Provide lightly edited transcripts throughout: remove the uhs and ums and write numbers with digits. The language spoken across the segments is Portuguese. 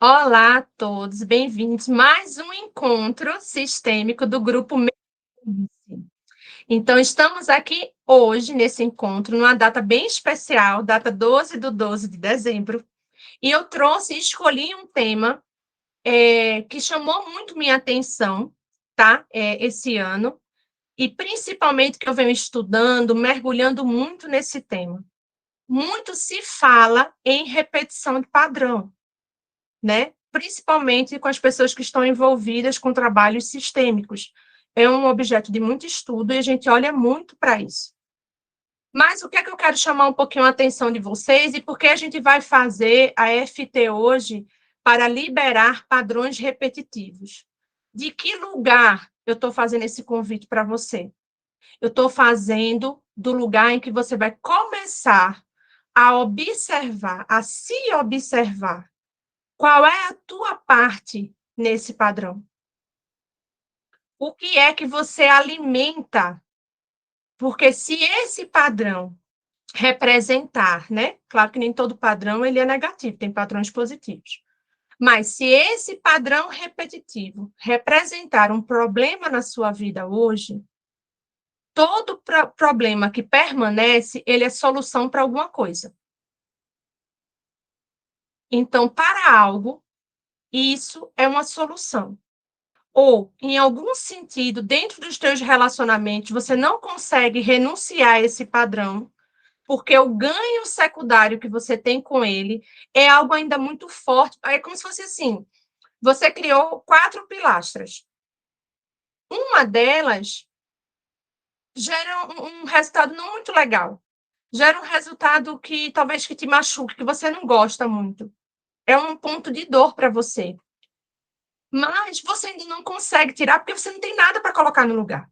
Olá a todos, bem-vindos a mais um encontro sistêmico do grupo Mesmice. Então, estamos aqui hoje, nesse encontro, numa data bem especial, data 12 de dezembro, e eu trouxe e escolhi um tema que chamou muito minha atenção, tá? Esse ano, e principalmente que eu venho estudando, mergulhando muito nesse tema. Muito se fala em repetição de padrão, né? Principalmente com as pessoas que estão envolvidas com trabalhos sistêmicos. É um objeto de muito estudo e a gente olha muito para isso. Mas o que é que eu quero chamar um pouquinho a atenção de vocês e por que a gente vai fazer a FT hoje para liberar padrões repetitivos? De que lugar eu estou fazendo esse convite para você? Eu estou fazendo do lugar em que você vai começar a observar, a se observar. Qual é a tua parte nesse padrão? O que é que você alimenta? Porque se esse padrão representar, né? Claro que nem todo padrão ele é negativo, tem padrões positivos. Mas se esse padrão repetitivo representar um problema na sua vida hoje, todo problema que permanece, ele é solução para alguma coisa. Então, para algo, isso é uma solução. Ou, em algum sentido, dentro dos teus relacionamentos, você não consegue renunciar a esse padrão, porque o ganho secundário que você tem com ele é algo ainda muito forte. É como se fosse assim: você criou 4 pilastras. Uma delas gera um resultado não muito legal. Gera um resultado que talvez que te machuque, que você não gosta muito. É um ponto de dor para você. Mas você ainda não consegue tirar porque você não tem nada para colocar no lugar.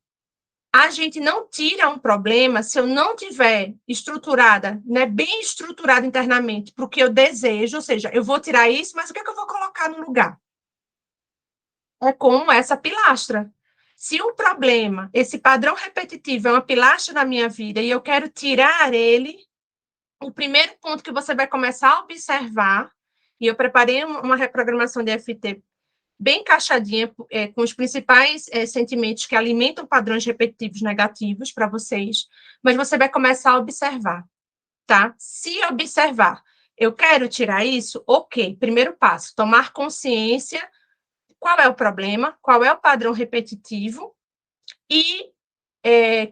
A gente não tira um problema se eu não tiver estruturada, né, bem estruturada internamente para o que eu desejo, ou seja, eu vou tirar isso, mas o que é que eu vou colocar no lugar? É como essa pilastra. Se o problema, esse padrão repetitivo é uma pilastra na minha vida e eu quero tirar ele, o primeiro ponto que você vai começar a observar, e eu preparei uma reprogramação de FT bem encaixadinha, com os principais sentimentos que alimentam padrões repetitivos negativos para vocês, mas você vai começar a observar, tá? Se observar. Eu quero tirar isso? Ok. Primeiro passo, tomar consciência qual é o problema, qual é o padrão repetitivo e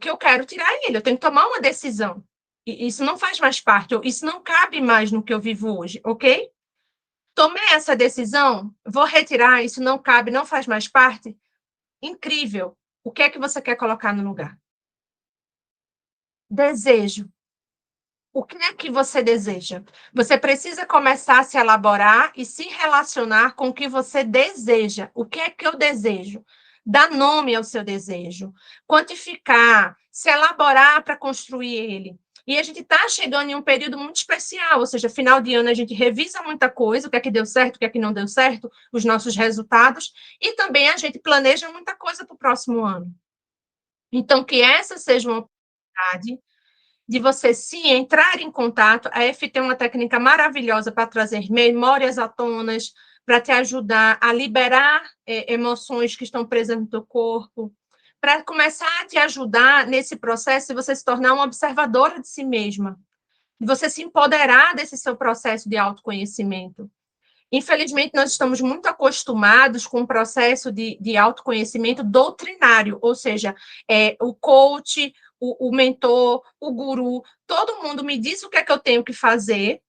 que eu quero tirar ele. Eu tenho que tomar uma decisão. E isso não faz mais parte, isso não cabe mais no que eu vivo hoje, ok? Tomei essa decisão, vou retirar, isso não cabe, não faz mais parte. Incrível. O que é que você quer colocar no lugar? Desejo. O que é que você deseja? Você precisa começar a se elaborar e se relacionar com o que você deseja. O que é que eu desejo? Dar nome ao seu desejo, quantificar, se elaborar para construir ele. E a gente está chegando em um período muito especial, ou seja, final de ano a gente revisa muita coisa, o que é que deu certo, o que é que não deu certo, os nossos resultados, e também a gente planeja muita coisa para o próximo ano. Então, que essa seja uma oportunidade de você se entrar em contato. A F tem uma técnica maravilhosa para trazer memórias à tona, para te ajudar a liberar emoções que estão presas no teu corpo, para começar a te ajudar nesse processo de você se tornar uma observadora de si mesma, de você se empoderar desse seu processo de autoconhecimento. Infelizmente, nós estamos muito acostumados com o processo de autoconhecimento doutrinário, ou seja, o coach, o mentor, o guru, todo mundo me diz o que é que eu tenho que fazer,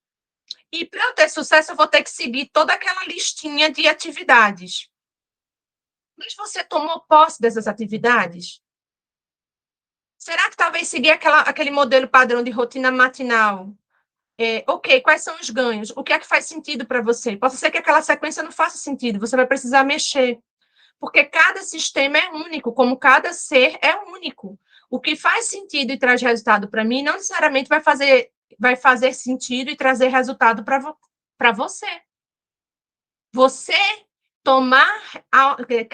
e para eu ter sucesso, eu vou ter que seguir toda aquela listinha de atividades. Mas você tomou posse dessas atividades? Será que talvez seguir aquele modelo padrão de rotina matinal? Ok, quais são os ganhos? O que é que faz sentido para você? Pode ser que aquela sequência não faça sentido, você vai precisar mexer, porque cada sistema é único, como cada ser é único. O que faz sentido e traz resultado para mim não necessariamente vai fazer sentido e trazer resultado para você. Você tomar,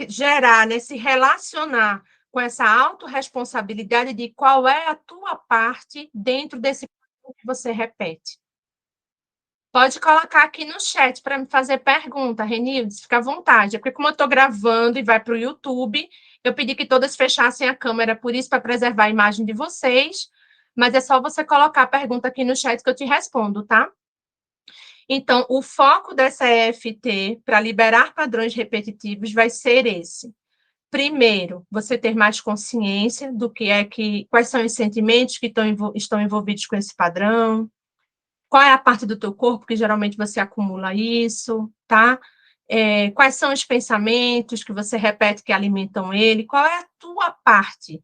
gerar, né, se relacionar com essa autorresponsabilidade de qual é a tua parte dentro desse que você repete. Pode colocar aqui no chat para me fazer pergunta, Renildes, fica à vontade. É porque como eu estou gravando e vai para o YouTube, eu pedi que todas fechassem a câmera, por isso, para preservar a imagem de vocês, mas é só você colocar a pergunta aqui no chat que eu te respondo, tá? Então, o foco dessa EFT para liberar padrões repetitivos vai ser esse. Primeiro, você ter mais consciência do que é que, quais são os sentimentos que estão envolvidos com esse padrão, qual é a parte do teu corpo que geralmente você acumula isso, tá? Quais são os pensamentos que você repete que alimentam ele, qual é a tua parte,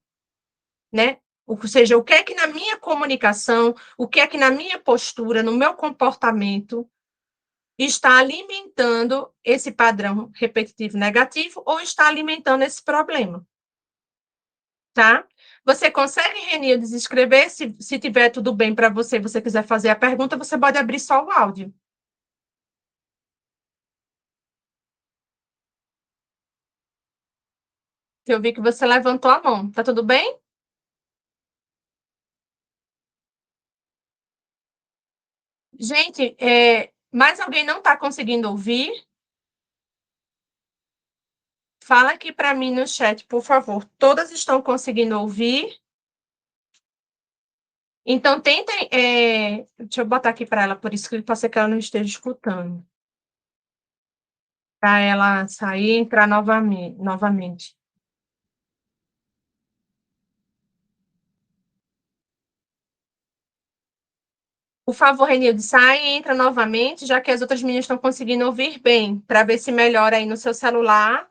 né? Ou seja, o que é que na minha comunicação, o que é que na minha postura, no meu comportamento, está alimentando esse padrão repetitivo negativo ou está alimentando esse problema, tá? Você consegue, Renildes, escrever? Se tiver tudo bem para você, você quiser fazer a pergunta, você pode abrir só o áudio. Eu vi que você levantou a mão. Tá tudo bem? Gente, mais alguém não está conseguindo ouvir? Fala aqui para mim no chat, por favor. Todas estão conseguindo ouvir? Então, tentem. Deixa eu botar aqui para ela, por isso que pode ser que ela não esteja escutando. Para ela sair e entrar novamente. Por favor, Renilde, sai e entra novamente, já que as outras meninas estão conseguindo ouvir bem, para ver se melhora aí no seu celular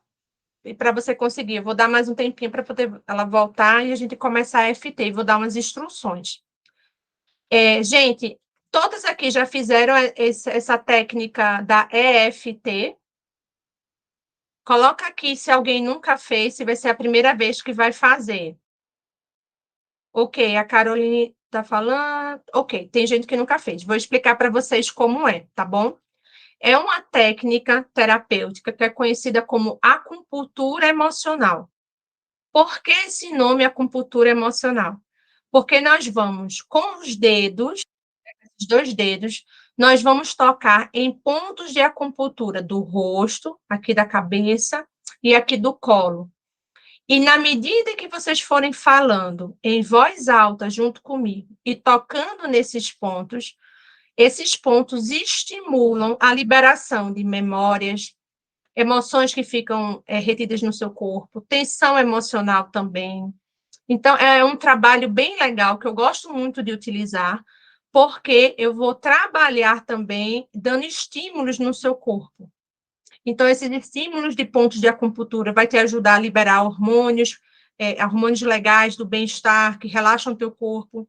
e para você conseguir. Eu vou dar mais um tempinho para poder ela voltar e a gente começar a FT. E vou dar umas instruções. Gente, todas aqui já fizeram essa técnica da EFT. Coloca aqui se alguém nunca fez, se vai ser a primeira vez que vai fazer. Ok, a Caroline está falando. Ok, tem gente que nunca fez. Vou explicar para vocês como é, tá bom? É uma técnica terapêutica que é conhecida como acupuntura emocional. Por que esse nome acupuntura emocional? Porque nós vamos, com os dedos, os dois dedos, nós vamos tocar em pontos de acupuntura do rosto, aqui da cabeça e aqui do colo. E na medida que vocês forem falando em voz alta junto comigo e tocando nesses pontos, esses pontos estimulam a liberação de memórias, emoções que ficam retidas no seu corpo, tensão emocional também. Então, é um trabalho bem legal que eu gosto muito de utilizar, porque eu vou trabalhar também dando estímulos no seu corpo. Então, esses estímulos de pontos de acupuntura vai te ajudar a liberar hormônios, hormônios legais do bem-estar, que relaxam o teu corpo,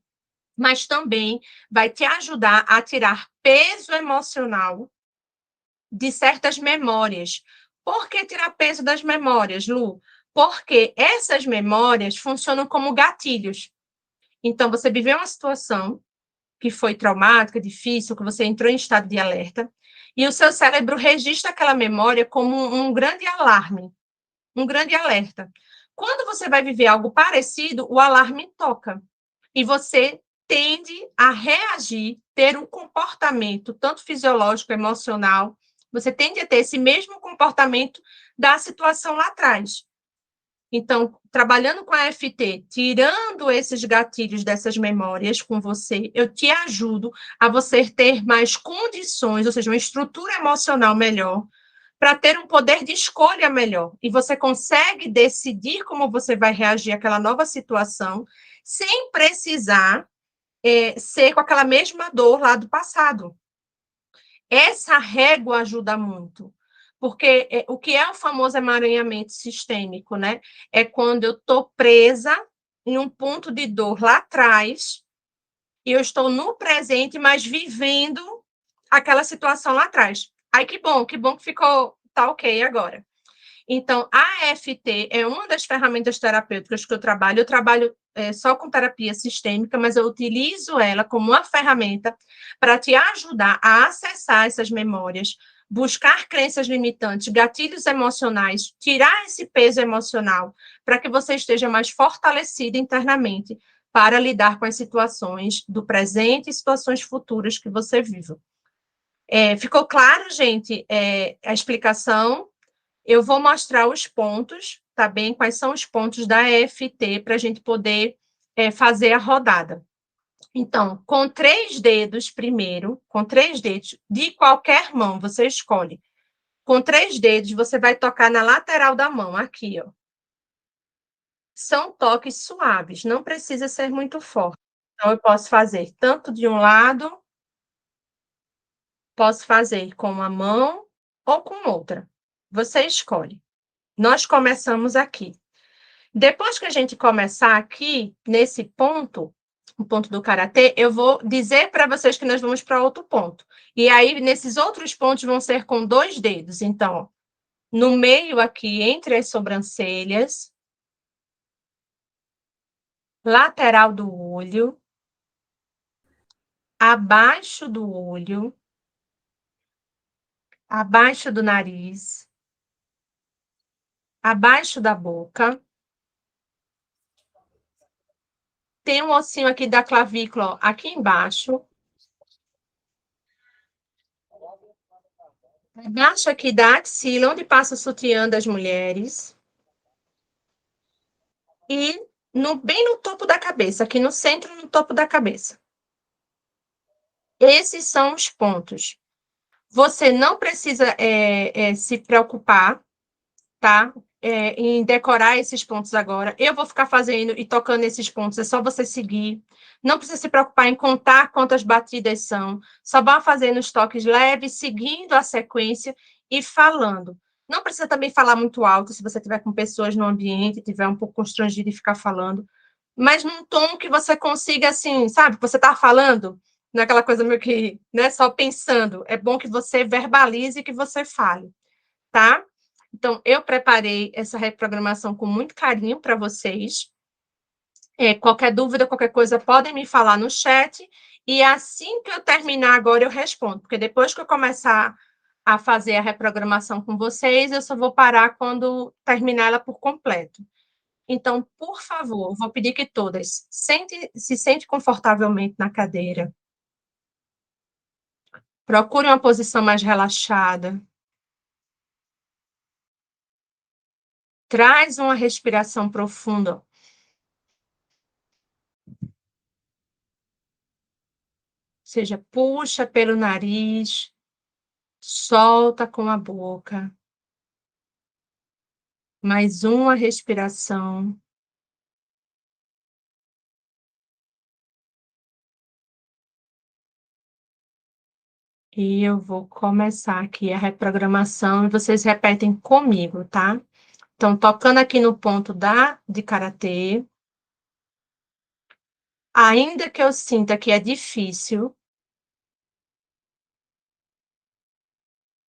mas também vai te ajudar a tirar peso emocional de certas memórias. Por que tirar peso das memórias, Lu? Porque essas memórias funcionam como gatilhos. Então, você viveu uma situação que foi traumática, difícil, que você entrou em estado de alerta, e o seu cérebro registra aquela memória como um grande alarme, um grande alerta. Quando você vai viver algo parecido, o alarme toca. E você tende a reagir, ter um comportamento, tanto fisiológico, emocional, você tende a ter esse mesmo comportamento da situação lá atrás. Então, trabalhando com a FT, tirando esses gatilhos dessas memórias com você, eu te ajudo a você ter mais condições, ou seja, uma estrutura emocional melhor, para ter um poder de escolha melhor. E você consegue decidir como você vai reagir àquela nova situação, sem precisar ser com aquela mesma dor lá do passado. Essa régua ajuda muito, porque o que é o famoso emaranhamento sistêmico, né? É quando eu estou presa em um ponto de dor lá atrás, e eu estou no presente, mas vivendo aquela situação lá atrás. Ai, que bom que ficou, tá ok agora. Então, a AFT é uma das ferramentas terapêuticas que eu trabalho só com terapia sistêmica, mas eu utilizo ela como uma ferramenta para te ajudar a acessar essas memórias, buscar crenças limitantes, gatilhos emocionais, tirar esse peso emocional, para que você esteja mais fortalecida internamente para lidar com as situações do presente e situações futuras que você vive. Ficou claro, gente, a explicação? Eu vou mostrar os pontos, tá bem? Quais são os pontos da EFT para a gente poder fazer a rodada. Então, com 3 dedos primeiro, com 3 dedos de qualquer mão, você escolhe. Com 3 dedos, você vai tocar na lateral da mão, aqui, ó. São toques suaves, não precisa ser muito forte. Então, eu posso fazer tanto de um lado, posso fazer com uma mão ou com outra. Você escolhe. Nós começamos aqui. Depois que a gente começar aqui, nesse ponto, o ponto do karatê, eu vou dizer para vocês que nós vamos para outro ponto. E aí, nesses outros pontos, vão ser com 2 dedos. Então, no meio aqui, entre as sobrancelhas, lateral do olho, abaixo do olho, abaixo do nariz, abaixo da boca. Tem um ossinho aqui da clavícula, ó, aqui embaixo. Abaixo aqui da axila, onde passa o sutiã das mulheres. E bem no topo da cabeça, aqui no centro, no topo da cabeça. Esses são os pontos. Você não precisa se preocupar, tá? Em decorar esses pontos agora. Eu vou ficar fazendo e tocando esses pontos, é só você seguir. Não precisa se preocupar em contar quantas batidas são. Só vá fazendo os toques leves, seguindo a sequência e falando. Não precisa também falar muito alto, se você estiver com pessoas no ambiente, estiver um pouco constrangido e ficar falando, mas num tom que você consiga, assim, sabe? Você está falando, naquela coisa meio que, né, só pensando. É bom que você verbalize e que você fale, tá? Então, eu preparei essa reprogramação com muito carinho para vocês. Qualquer dúvida, qualquer coisa, podem me falar no chat. E assim que eu terminar agora, eu respondo. Porque depois que eu começar a fazer a reprogramação com vocês, eu só vou parar quando terminar ela por completo. Então, por favor, vou pedir que todas se sente confortavelmente na cadeira. Procure uma posição mais relaxada. Traz uma respiração profunda. Ou seja, puxa pelo nariz, solta com a boca. Mais uma respiração. E eu vou começar aqui a reprogramação e vocês repetem comigo, tá? Então, tocando aqui no ponto de karatê. Ainda que eu sinta que é difícil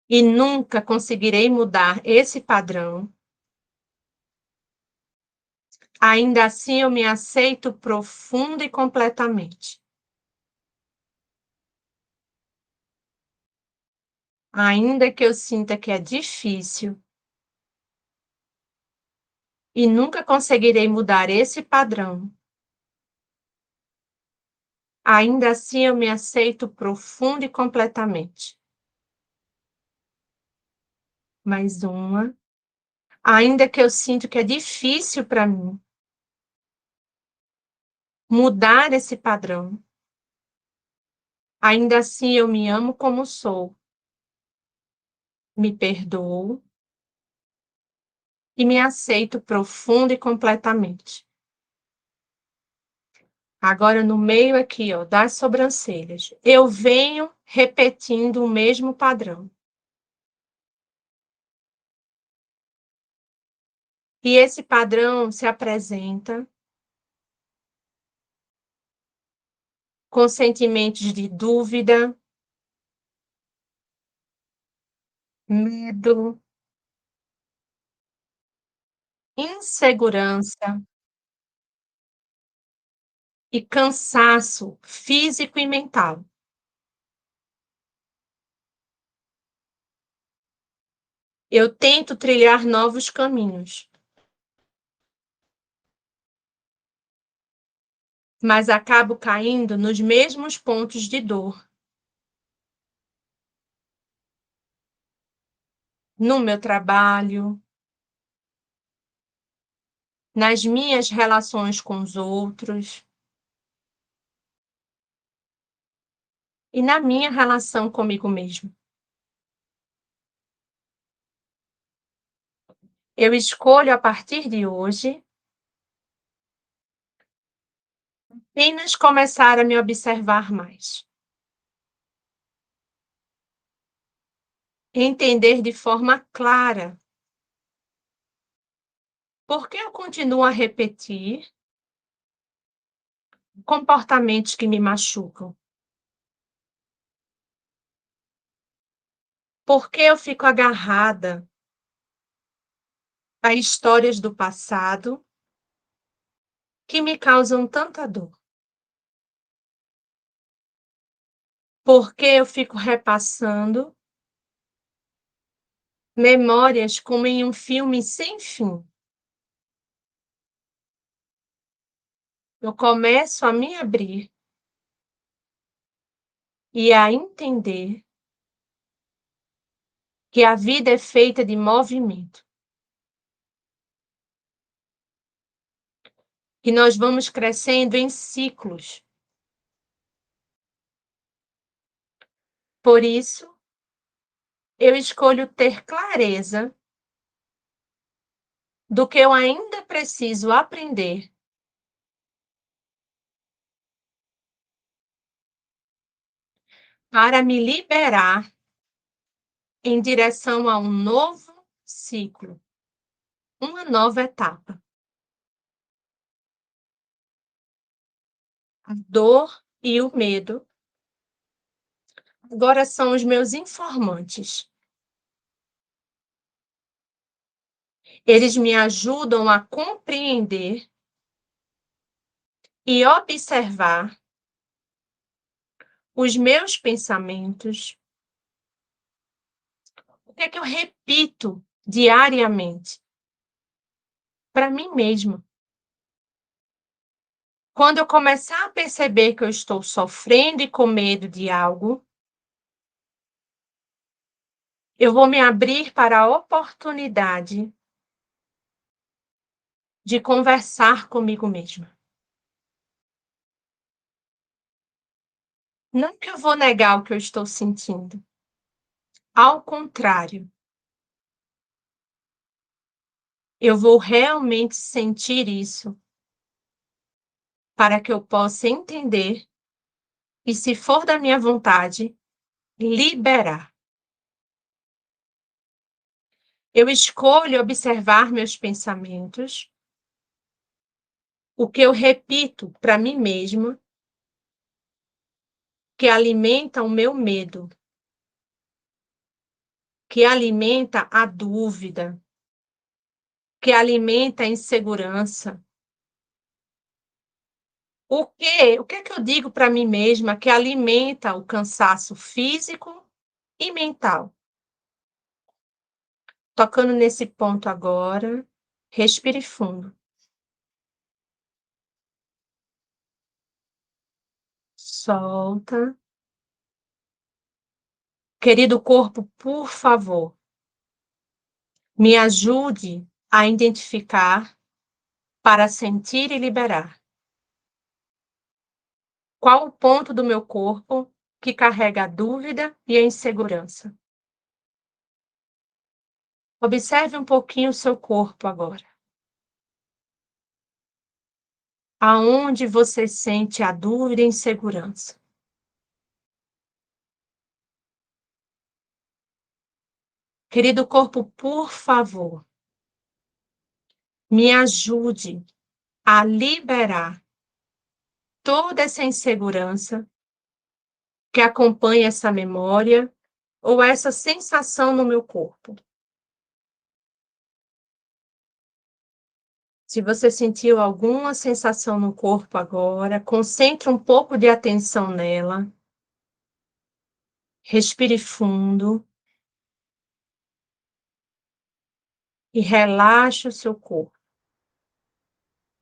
e nunca conseguirei mudar esse padrão, ainda assim eu me aceito profunda e completamente. Ainda que eu sinta que é difícil e nunca conseguirei mudar esse padrão, ainda assim eu me aceito profunda e completamente. Mais uma. Ainda que eu sinto que é difícil para mim mudar esse padrão, ainda assim eu me amo como sou, me perdoo e me aceito profunda e completamente. Agora, no meio aqui, ó, das sobrancelhas, eu venho repetindo o mesmo padrão. E esse padrão se apresenta com sentimentos de dúvida, medo, insegurança e cansaço físico e mental. Eu tento trilhar novos caminhos, mas acabo caindo nos mesmos pontos de dor. no meu trabalho, nas minhas relações com os outros e na minha relação comigo mesmo. Eu escolho, a partir de hoje, apenas começar a me observar mais, entender de forma clara por que eu continuo a repetir comportamentos que me machucam, por que eu fico agarrada a histórias do passado que me causam tanta dor, por que eu fico repassando memórias como em um filme sem fim. Eu começo a me abrir e a entender que a vida é feita de movimento, que nós vamos crescendo em ciclos. Por isso, eu escolho ter clareza do que eu ainda preciso aprender para me liberar em direção a um novo ciclo, uma nova etapa. A dor e o medo agora são os meus informantes. Eles me ajudam a compreender e observar os meus pensamentos, o que é que eu repito diariamente para mim mesma. Quando eu começar a perceber que eu estou sofrendo e com medo de algo, eu vou me abrir para a oportunidade de conversar comigo mesma. Não que eu vou negar o que eu estou sentindo. Ao contrário, eu vou realmente sentir isso para que eu possa entender e, se for da minha vontade, liberar. Eu escolho observar meus pensamentos, o que eu repito para mim mesma, que alimenta o meu medo, que alimenta a dúvida, que alimenta a insegurança. O que é que eu digo para mim mesma que alimenta o cansaço físico e mental? Tocando nesse ponto agora, respire fundo. Solta. Querido corpo, por favor, me ajude a identificar para sentir e liberar. Qual o ponto do meu corpo que carrega a dúvida e a insegurança? Observe um pouquinho o seu corpo agora. Aonde você sente a dúvida e a insegurança? Querido corpo, por favor, me ajude a liberar toda essa insegurança que acompanha essa memória ou essa sensação no meu corpo. Se você sentiu alguma sensação no corpo agora, concentre um pouco de atenção nela. Respire fundo e relaxe o seu corpo.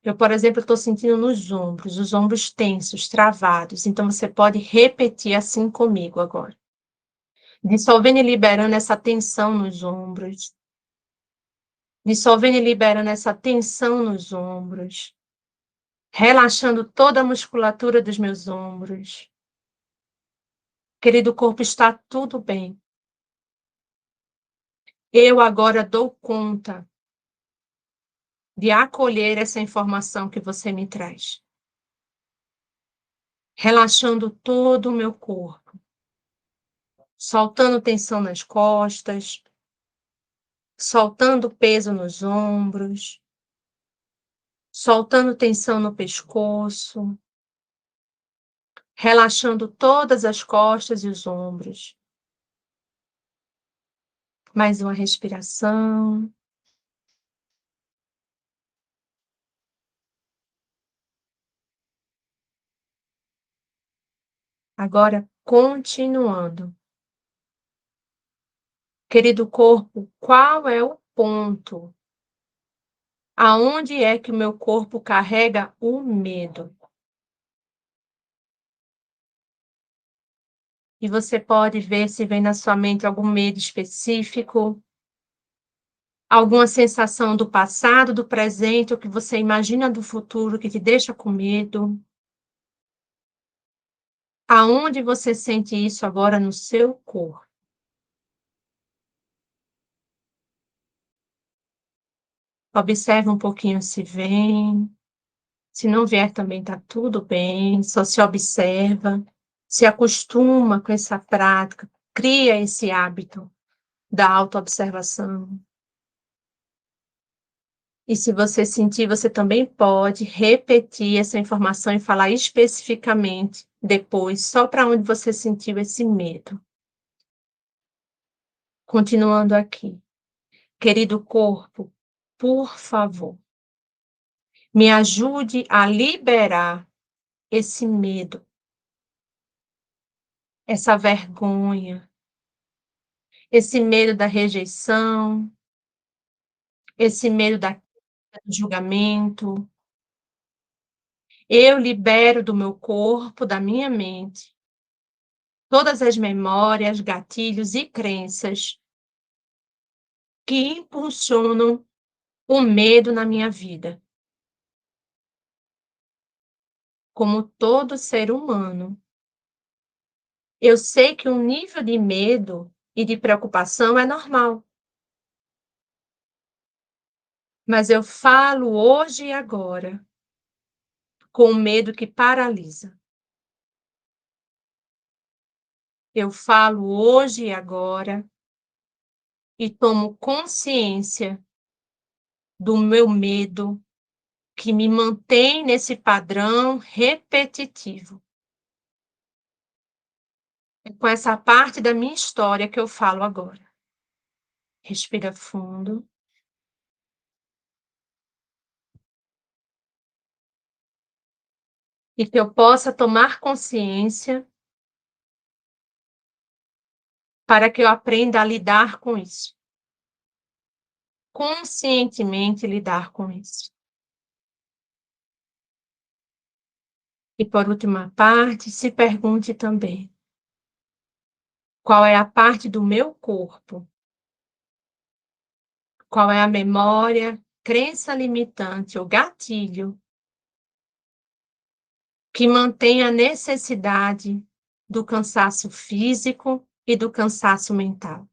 Eu, por exemplo, estou sentindo nos ombros, os ombros tensos, travados. Então, você pode repetir assim comigo agora. dissolvendo e liberando essa tensão nos ombros, dissolvendo e liberando essa tensão nos ombros, relaxando toda a musculatura dos meus ombros. Querido corpo, está tudo bem. Eu agora dou conta de acolher essa informação que você me traz, relaxando todo o meu corpo, soltando tensão nas costas, soltando peso nos ombros, soltando tensão no pescoço, relaxando todas as costas e os ombros. Mais uma respiração. Agora, continuando. Querido corpo, qual é o ponto? Aonde é que o meu corpo carrega o medo? E você pode ver se vem na sua mente algum medo específico, alguma sensação do passado, do presente, ou que você imagina do futuro que te deixa com medo. Aonde você sente isso agora no seu corpo? Observe um pouquinho se vem. Se não vier também está tudo bem, só se observa, se acostuma com essa prática, cria esse hábito da autoobservação. E se você sentir, você também pode repetir essa informação e falar especificamente depois, só para onde você sentiu esse medo. Continuando aqui. Querido corpo, por favor, me ajude a liberar esse medo, essa vergonha, esse medo da rejeição, esse medo do julgamento. Eu libero do meu corpo, da minha mente, todas as memórias, gatilhos e crenças que impulsionam o medo na minha vida. Como todo ser humano, eu sei que um nível de medo e de preocupação é normal. Mas eu falo hoje e agora com o medo que paralisa. Eu falo hoje e agora e tomo consciência do meu medo que me mantém nesse padrão repetitivo. É com essa parte da minha história que eu falo agora. Respira fundo. E que eu possa tomar consciência para que eu aprenda a lidar com isso. Conscientemente lidar com isso. E por última parte, se pergunte também: qual é a parte do meu corpo? Qual é a memória, crença limitante ou gatilho que mantém a necessidade do cansaço físico e do cansaço mental?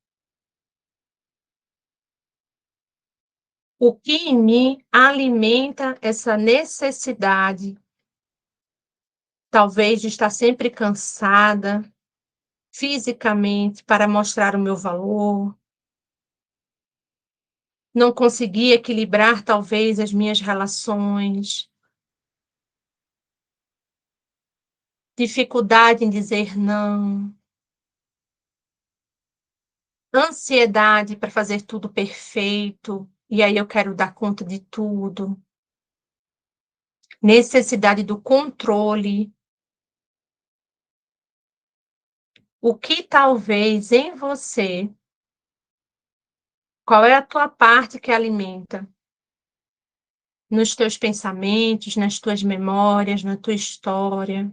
O que em mim alimenta essa necessidade, talvez de estar sempre cansada fisicamente para mostrar o meu valor, não conseguir equilibrar talvez as minhas relações, dificuldade em dizer não, ansiedade para fazer tudo perfeito, e aí eu quero dar conta de tudo, necessidade do controle. O que talvez em você, qual é a tua parte que alimenta? Nos teus pensamentos, nas tuas memórias, na tua história.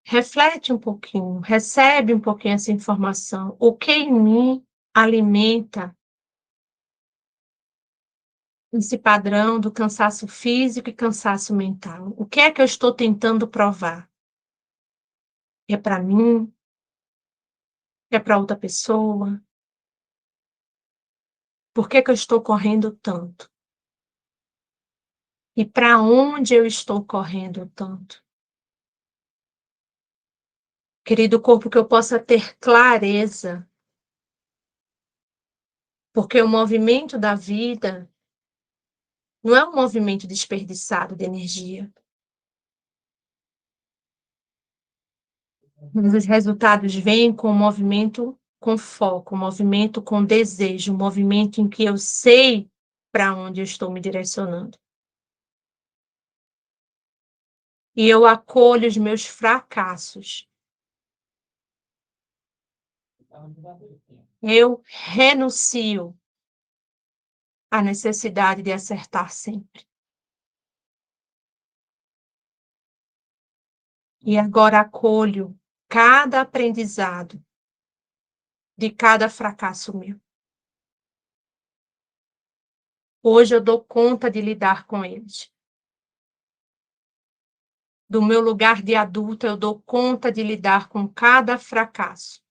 reflete um pouquinho, recebe um pouquinho essa informação. O que em mim alimenta esse padrão do cansaço físico e cansaço mental? O que é que eu estou tentando provar? É para mim? É para outra pessoa? Por que que eu estou correndo tanto? E para onde eu estou correndo tanto? Querido corpo, que eu possa ter clareza, porque o movimento da vida não é um movimento desperdiçado de energia. Mas os resultados vêm com o movimento com foco, um movimento com desejo, um movimento em que eu sei para onde eu estou me direcionando. E eu acolho os meus fracassos. Eu renuncio à necessidade de acertar sempre. E agora acolho cada aprendizado de cada fracasso meu. Hoje eu dou conta de lidar com eles. Do meu lugar de adulta, eu dou conta de lidar com cada fracasso.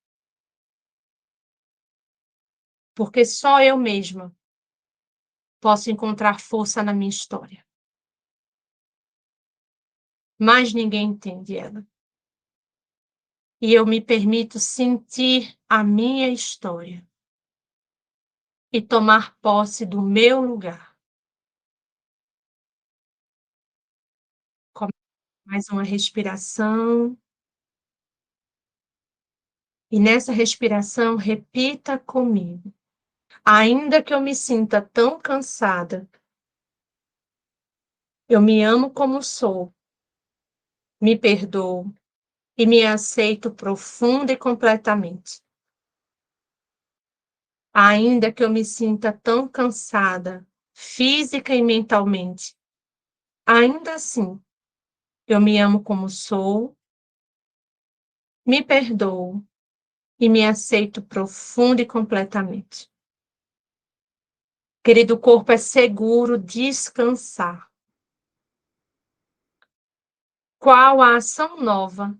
Porque só eu mesma posso encontrar força na minha história. Mas ninguém entende ela. E eu me permito sentir a minha história e tomar posse do meu lugar. Mais uma respiração. E nessa respiração, repita comigo. Ainda que eu me sinta tão cansada, eu me amo como sou, me perdoo e me aceito profunda e completamente. Ainda que eu me sinta tão cansada, física e mentalmente, ainda assim, eu me amo como sou, me perdoo e me aceito profunda e completamente. Querido corpo, é seguro descansar. Qual a ação nova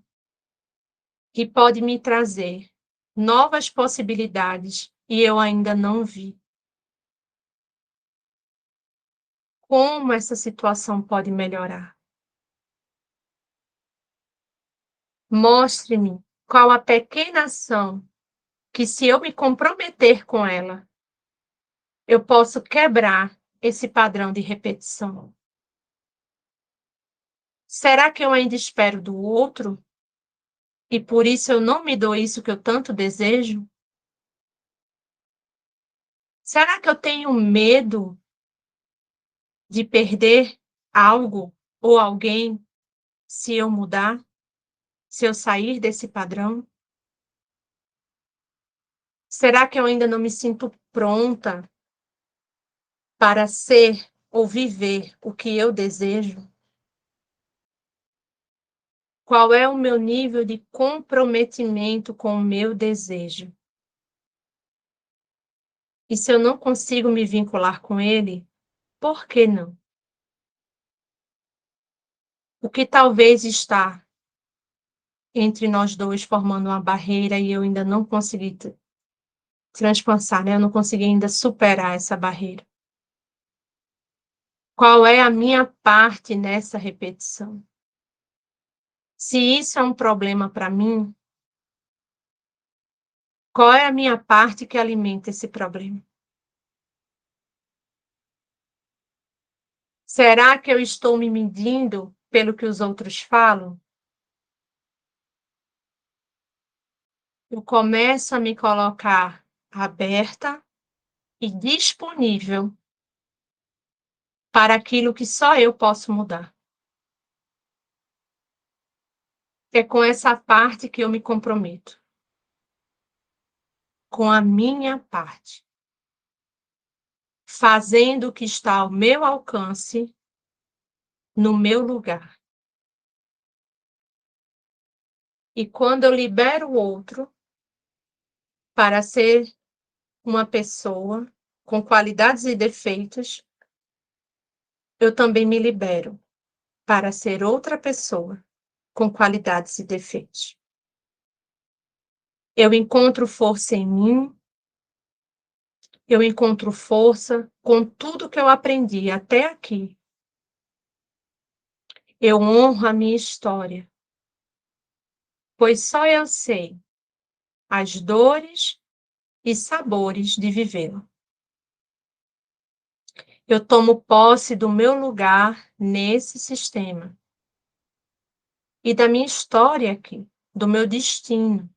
que pode me trazer novas possibilidades e eu ainda não vi? Como essa situação pode melhorar? Mostre-me qual a pequena ação que, se eu me comprometer com ela, eu posso quebrar esse padrão de repetição. Será que eu ainda espero do outro e por isso eu não me dou isso que eu tanto desejo? Será que eu tenho medo de perder algo ou alguém se eu mudar, se eu sair desse padrão? Será que eu ainda não me sinto pronta para ser ou viver o que eu desejo? Qual é o meu nível de comprometimento com o meu desejo? E se eu não consigo me vincular com ele, por que não? O que talvez está entre nós dois formando uma barreira e eu ainda não consegui transpassar, né? Eu não consegui ainda superar essa barreira. Qual é a minha parte nessa repetição? Se isso é um problema para mim, qual é a minha parte que alimenta esse problema? Será que eu estou me medindo pelo que os outros falam? Eu começo a me colocar aberta e disponível para aquilo que só eu posso mudar. É com essa parte que eu me comprometo, com a minha parte, fazendo o que está ao meu alcance, no meu lugar. E quando eu libero o outro para ser uma pessoa com qualidades e defeitos, eu também me libero para ser outra pessoa com qualidades e defeitos. Eu encontro força em mim, eu encontro força com tudo que eu aprendi até aqui. Eu honro a minha história, pois só eu sei as dores e sabores de vivê-la. Eu tomo posse do meu lugar nesse sistema e da minha história aqui, do meu destino.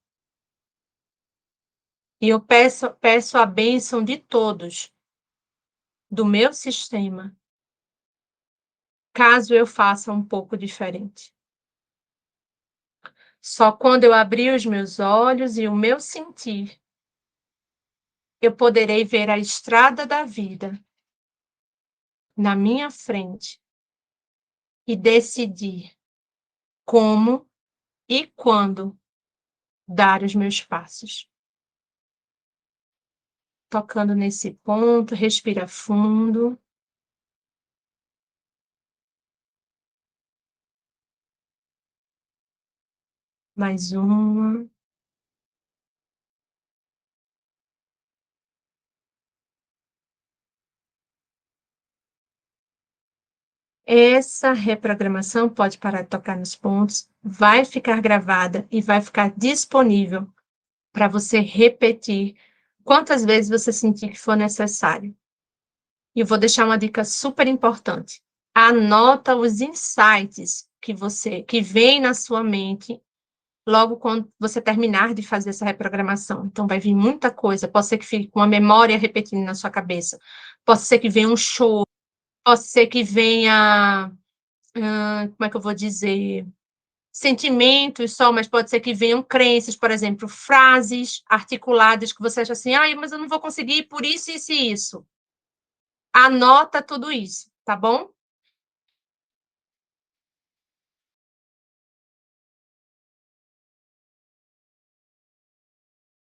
E eu peço a bênção de todos, do meu sistema, caso eu faça um pouco diferente. Só quando eu abrir os meus olhos e o meu sentir, eu poderei ver a estrada da vida na minha frente e decidir como e quando dar os meus passos. Tocando nesse ponto, respira fundo. Mais uma. Essa reprogramação pode parar de tocar nos pontos, vai ficar gravada e vai ficar disponível para você repetir quantas vezes você sentir que for necessário. E eu vou deixar uma dica super importante. Anota os insights que vem na sua mente logo quando você terminar de fazer essa reprogramação. Então vai vir muita coisa, pode ser que fique com uma memória repetindo na sua cabeça, pode ser que venha um show, pode ser que venha, como é que eu vou dizer, sentimentos só, mas pode ser que venham crenças, por exemplo, frases articuladas que você acha assim, mas eu não vou conseguir por isso, isso e isso. Anota tudo isso, tá bom?